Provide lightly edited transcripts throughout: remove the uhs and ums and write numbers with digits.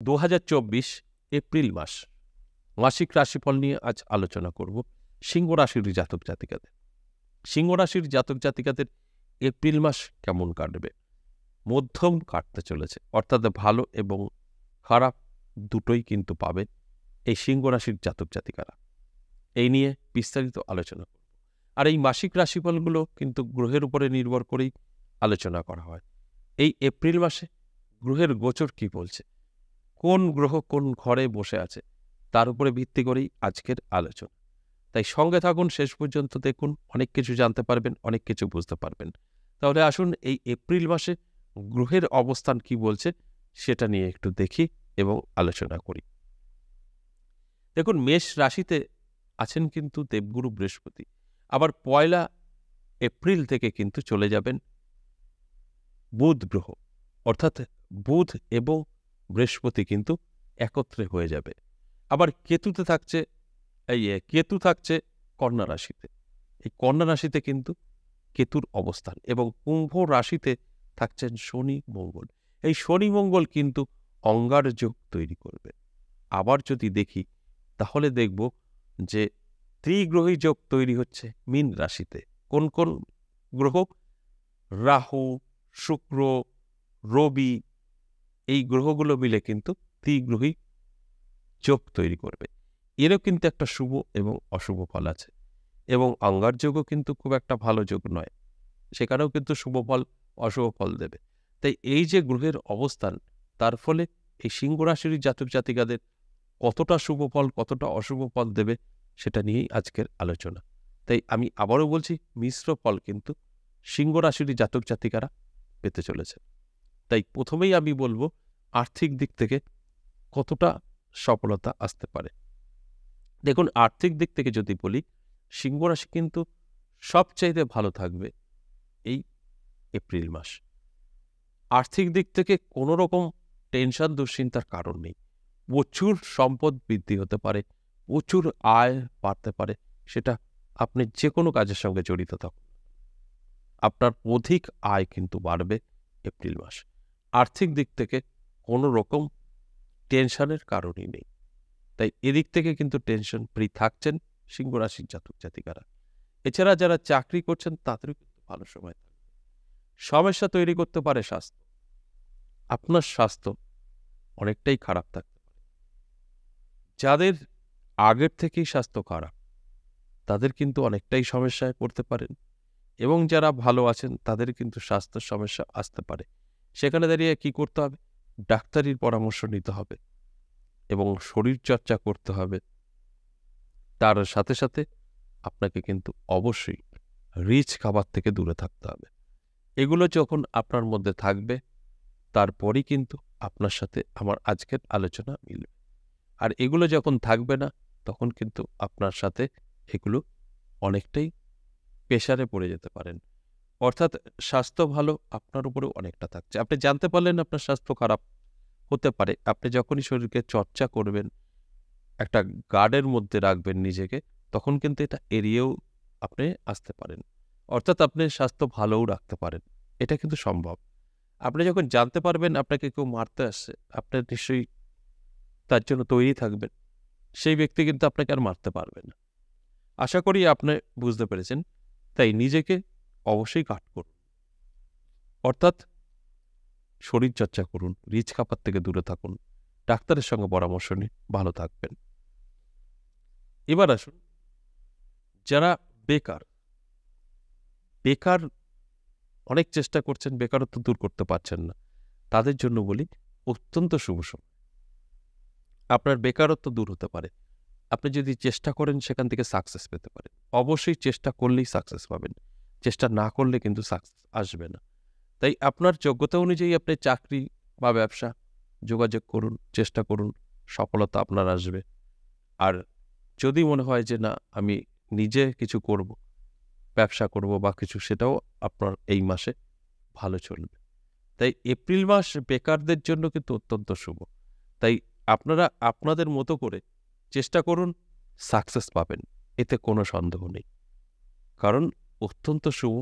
2024 April মাস মাসিক রাশিফল নিয়ে আজ আলোচনা করব সিংহ রাশির জাতক জাতিকাদের। সিংহ রাশির জাতক জাতিকাদের এপ্রিল মাস কেমন কাটবে? মধ্যম কাটতে চলেছে, অর্থাৎ ভালো এবং খারাপ দুটোই কিন্তু পাবে এই সিংহ রাশির জাতক জাতিকারা। এই নিয়ে বিস্তারিত আলোচনা করব। আর এই মাসিক রাশিফলগুলো কিন্তু গ্রহের উপরে নির্ভর করেই আলোচনা করা হয়। এই এপ্রিল মাসে গ্রহের গোচর কি বলছে, কোন গ্রহ কোন ঘরে বসে আছে, তার উপরে ভিত্তি করেই আজকের আলোচনা। তাই সঙ্গে থাকুন, শেষ পর্যন্ত দেখুন, অনেক কিছু জানতে পারবেন, অনেক কিছু বুঝতে পারবেন। তাহলে আসুন এই এপ্রিল মাসে গ্রহের অবস্থান কি বলছে সেটা নিয়ে একটু দেখি এবং আলোচনা করি। দেখুন, মেষ রাশিতে আছেন কিন্তু দেবগুরু বৃহস্পতি। আবার 1 এপ্রিল থেকে কিন্তু চলে যাবেন বুধ গ্রহ, অর্থাৎ বুধ এবং বৃহস্পতি কিন্তু একত্রে হয়ে যাবে। আবার কেতু থাকছে কন্যা রাশিতে। এই কন্যা রাশিতে কিন্তু কেতুর অবস্থান, এবং কুম্ভ রাশিতে থাকছেন শনি মঙ্গল। এই শনি মঙ্গল কিন্তু অঙ্গার যোগ তৈরি করবে। আবার যদি দেখি তাহলে দেখব যে ত্রিগ্রহী যোগ তৈরি হচ্ছে মীন রাশিতে। কোন কোন গ্রহ? রাহু, শুক্র, রবি, এই গ্রহগুলো মিলে কিন্তু ত্রিগ্রহী যোগ তৈরি করবে। এরও কিন্তু একটা শুভ এবং অশুভ ফল আছে, এবং অঙ্গার যোগও কিন্তু খুব একটা ভালো যোগ নয়, সেখানেও কিন্তু শুভ ফল অশুভ ফল দেবে। তাই এই যে গ্রহের অবস্থান, তার ফলে এই সিংহ রাশির জাতক জাতিকাদের কতটা শুভ ফল কতটা অশুভ ফল দেবে সেটা নিয়েই আজকের আলোচনা। তাই আমি আবারও বলছি, মিশ্র ফল কিন্তু সিংহ রাশির জাতক জাতিকারা পেতে চলেছে। তাই প্রথমেই আমি বলবো, আর্থিক দিক থেকে কতটা সফলতা আসতে পারে। দেখুন, আর্থিক দিক থেকে যদি বলি, সিংহ রাশি কিন্তু সবচাইতে ভালো থাকবে এই এপ্রিল মাস। আর্থিক দিক থেকে কোনো রকম টেনশন দুশ্চিন্তার কারণ নেই। প্রচুর সম্পদ বৃদ্ধি হতে পারে, প্রচুর আয় বাড়তে পারে। সেটা আপনি যে কোনো কাজের সঙ্গে জড়িত থাকুন, আপনার অধিক আয় কিন্তু বাড়বে এপ্রিল মাস। আর্থিক দিক থেকে কোনো রকম টেনশনের কারণই নেই। তাই এদিক থেকে কিন্তু টেনশন ফ্রি থাকছেন সিংহ রাশির জাতক জাতিকারা। এছাড়া যারা চাকরি করছেন তাদেরও কিন্তু ভালো সময় থাকবে। সমস্যা তৈরি করতে পারে স্বাস্থ্য। আপনার স্বাস্থ্য অনেকটাই খারাপ থাকতে পারে। যাদের আগের থেকেই স্বাস্থ্য খারাপ, তাদের কিন্তু অনেকটাই সমস্যায় পড়তে পারেন, এবং যারা ভালো আছেন তাদের কিন্তু স্বাস্থ্যের সমস্যা আসতে পারে। সেখানে দাঁড়িয়ে কি করতে হবে? ডাক্তারির পরামর্শ নিতে হবে এবং শরীরচর্চা করতে হবে। তার সাথে সাথে আপনাকে কিন্তু অবশ্যই রিচ খাবার থেকে দূরে থাকতে হবে। এগুলো যখন আপনার মধ্যে থাকবে, তারপরই কিন্তু আপনার সাথে আমার আজকের আলোচনা মিলবে। আর এগুলো যখন থাকবে না, তখন কিন্তু আপনার সাথে এগুলো অনেকটাই প্রেসারে পড়ে যেতে পারেন। অর্থাৎ স্বাস্থ্য ভালো আপনার উপরেও অনেকটা থাকছে। আপনি জানতে পারলেন আপনার স্বাস্থ্য খারাপ হতে পারে, আপনি যখনই শরীরকে চর্চা করবেন, একটা গার্ডের মধ্যে রাখবেন নিজেকে, তখন কিন্তু এটা এড়িয়েও আপনি আসতে পারেন। অর্থাৎ আপনি স্বাস্থ্য ভালোও রাখতে পারেন, এটা কিন্তু সম্ভব। আপনি যখন জানতে পারবেন আপনাকে কেউ মারতে আসছে, আপনার নিশ্চয়ই তার জন্য তৈরি থাকবেন। সেই ব্যক্তি কিন্তু আপনাকে আর মারতে পারবে না। আশা করি আপনি বুঝতে পেরেছেন। তাই নিজেকে অবশ্যই গার্ড করুন, অর্থাৎ শরীরচর্চা করুন, রিচ খাবার থেকে দূরে থাকুন, ডাক্তারের সঙ্গে পরামর্শ নিন, ভালো থাকবেন। এবার আসুন, যারা বেকার বেকার অনেক চেষ্টা করছেন, বেকারত্ব দূর করতে পারছেন না, তাদের জন্য বলি, অত্যন্ত শুভ সময়। আপনার বেকারত্ব দূর হতে পারে। আপনি যদি চেষ্টা করেন সেখান থেকে সাকসেস পেতে পারেন। অবশ্যই চেষ্টা করলেই সাকসেস পাবেন, চেষ্টা না করলে কিন্তু সাকসেস আসবে না। তাই আপনার যোগ্যতা অনুযায়ী আপনি চাকরি বা ব্যবসা যোগাযোগ করুন, চেষ্টা করুন, সফলতা আপনার আসবে। আর যদি মনে হয় যে না, আমি নিজে কিছু করব, ব্যবসা করব বা কিছু, সেটাও আপনার এই মাসে ভালো চলবে। তাই এপ্রিল মাস বেকারদের জন্য কিন্তু অত্যন্ত শুভ। তাই আপনারা আপনাদের মতো করে চেষ্টা করুন, সাকসেস পাবেন, এতে কোনো সন্দেহ নেই। কারণ অত্যন্ত শুভ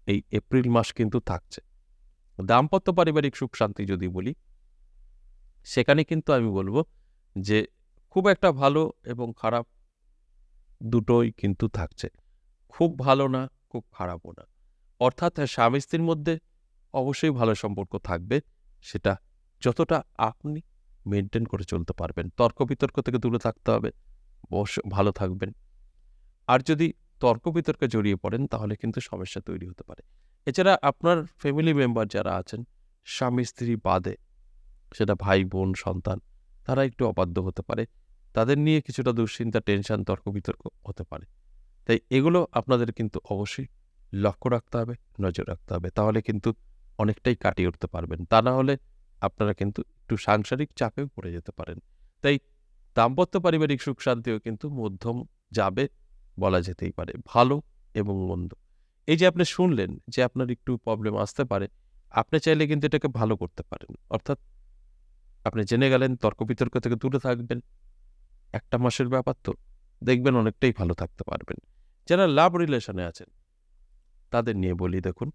এই এপ্রিল মাস কিন্তু থাকছে। দাম্পত্য পারিবারিক সুখ শান্তি যদি বলি, সেখানে কিন্তু আমি বলবো যে খুব একটা ভালো এবং খারাপ দুটোই কিন্তু থাকছে। খুব ভালো না, খুব খারাপও না। অর্থাৎ স্বামী স্ত্রীর মধ্যে অবশ্যই ভালো সম্পর্ক থাকবে, সেটা যতটা আপনি মেনটেন করে চলতে পারবেন। তর্ক বিতর্ক থেকে দূরে থাকতে হবে, ভালো থাকবেন। আর যদি তর্ক বিতর্কে জড়িয়ে পড়েন তাহলে কিন্তু সমস্যা তৈরি হতে পারে। এছাড়া আপনার ফ্যামিলি মেম্বার যারা আছেন স্বামী স্ত্রী বাদে, সেটা ভাই বোন সন্তান, তারা একটু অবাধ্য হতে পারে, তাদের নিয়ে কিছুটা দুশ্চিন্তা টেনশন তর্ক বিতর্ক হতে পারে। তাই এগুলো আপনাদের কিন্তু অবশ্যই লক্ষ্য রাখতে হবে, নজর রাখতে হবে, তাহলে কিন্তু অনেকটাই কাটিয়ে উঠতে পারবেন। তা না হলে আপনারা কিন্তু একটু সাংসারিক চাপেও পড়ে যেতে পারেন। তাই দাম্পত্য পারিবারিক সুখ শান্তিও কিন্তু মধ্যম যাবে বলা যেতেই পারে, ভালো এবং মন্দ। এই যে আপনি শুনলেন যে আপনার একটু প্রবলেম আসতে পারে, আপনি চাইলে কিন্তু এটাকে ভালো করতে পারেন। অর্থাৎ আপনি জেনে গেলেন তর্ক বিতর্ক থেকে দূরে থাকবেন, 1 মাসের ব্যাপার তো, দেখবেন অনেকটাই ভালো থাকতে পারবেন। যারা লাভ রিলেশনে আছেন তাদের নিয়ে বলি, দেখুন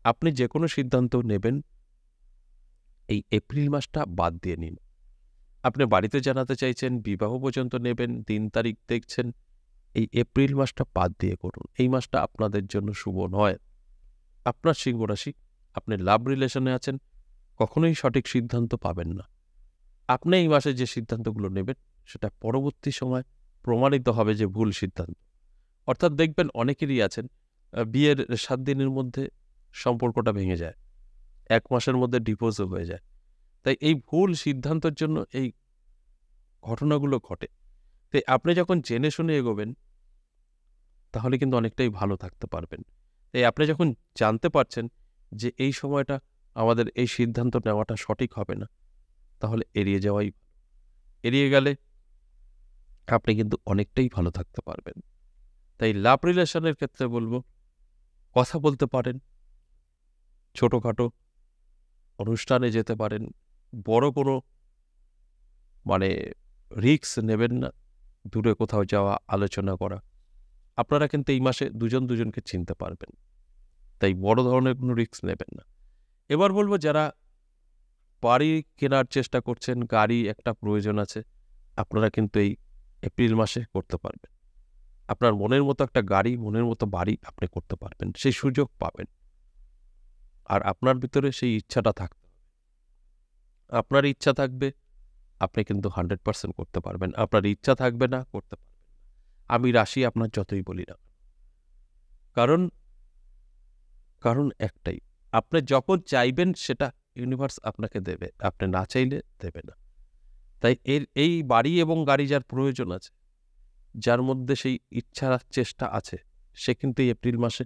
আপনি যে কোনো সিদ্ধান্ত নেবেন এই এপ্রিল মাসটা বাদ দিয়ে নিন। আপনি বাড়িতে জানাতে চাইছেন, বিবাহ পর্যন্ত নেবেন, দিন তারিখ দেখছেন, এই এপ্রিল মাসটা বাদ দিয়ে করুন। এই মাসটা আপনাদের জন্য শুভ নয়। আপনার সিংহ রাশি, আপনি লাভ রিলেশনে আছেন, কখনোই সঠিক সিদ্ধান্ত পাবেন না। আপনি এই মাসে যে সিদ্ধান্তগুলো নেবেন সেটা পরবর্তী সময় প্রমাণিত হবে যে ভুল সিদ্ধান্ত। অর্থাৎ দেখবেন অনেকেরই আছেন বিয়ের 7 দিনের মধ্যে সম্পর্কটা ভেঙে যায়, 1 মাসের মধ্যে ডিভোর্সও হয়ে যায়। তাই এই ভুল সিদ্ধান্তের জন্য এই ঘটনাগুলো ঘটে। তাই আপনি যখন জেনে শুনে এগোবেন তাহলে কিন্তু অনেকটাই ভালো থাকতে পারবেন। তাই আপনি যখন জানতে পারছেন যে এই সময়টা আমাদের এই সিদ্ধান্ত নেওয়াটা সঠিক হবে না, তাহলে এড়িয়ে যাওয়াই ভালো। এড়িয়ে গেলে আপনি কিন্তু অনেকটাই ভালো থাকতে পারবেন। তাই লাভ রিলেশনের ক্ষেত্রে বলবো, কথা বলতে পারেন, ছোটখাটো অনুষ্ঠানে যেতে পারেন, বড় কোনো মানে রিস্ক নেবেন না, দূরে কোথাও যাওয়া, আলোচনা করা। আপনারা কিন্তু এই মাসে দুজন দুজনকে চিনতে পারবেন, তাই বড় ধরনের কোনো রিস্ক নেবেন না। এবার বলবো যারা বাড়ি কেনার চেষ্টা করছেন, গাড়ি একটা প্রয়োজন আছে, আপনারা কিন্তু এই এপ্রিল মাসে করতে পারবেন। আপনার মনের মতো একটা গাড়ি, মনের মতো বাড়ি আপনি করতে পারবেন, সেই সুযোগ পাবেন। আর আপনার ভিতরে সেই ইচ্ছাটা থাকতে হবে। আপনার ইচ্ছা থাকবে, আপনি কিন্তু 100% করতে পারবেন। আপনার ইচ্ছা থাকবে না, করতে পারবেন না। আমি রাশি আপনার যতই বলি না, কারণ কারণ একটাই, আপনি যখন চাইবেন সেটা ইউনিভার্স আপনাকে দেবে, আপনি না চাইলে দেবে না। তাই এই বাড়ি এবং গাড়ি যার প্রয়োজন আছে, যার মধ্যে সেই ইচ্ছা চেষ্টা আছে, সে কিন্তু এই এপ্রিল মাসে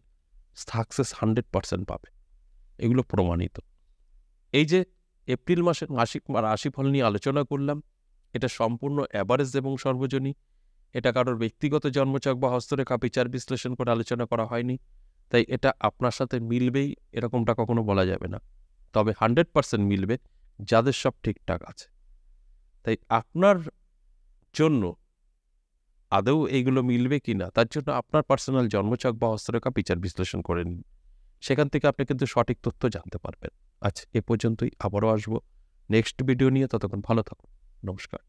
সাকসেস 100% পাবে। এগুলো প্রমাণিত। এই যে এপ্রিল মাসের মাসিক রাশিফল নিয়ে আলোচনা করলাম, এটা সম্পূর্ণ অ্যাভারেজ এবং সর্বজনীন। এটা কারোর ব্যক্তিগত জন্মছক বা হস্তরেখা বিচার বিশ্লেষণ করে আলোচনা করা হয়নি। তাই এটা আপনার সাথে মিলবেই এরকমটা কখনো বলা যাবে না। তবে 100% মিলবে যাদের সব ঠিকঠাক আছে। তাই আপনার জন্য আদৌ এইগুলো মিলবে কিনা তার জন্য আপনার পার্সোনাল জন্মছক বা হস্তরেখা বিচার বিশ্লেষণ করে নিন। সেখান থেকে আপনি কিন্তু সঠিক তথ্য জানতে পারবেন। আচ্ছা, এ পর্যন্তই। আবারও আসবো নেক্সট ভিডিও নিয়ে। ততক্ষণ ভালো থাকুন। নমস্কার।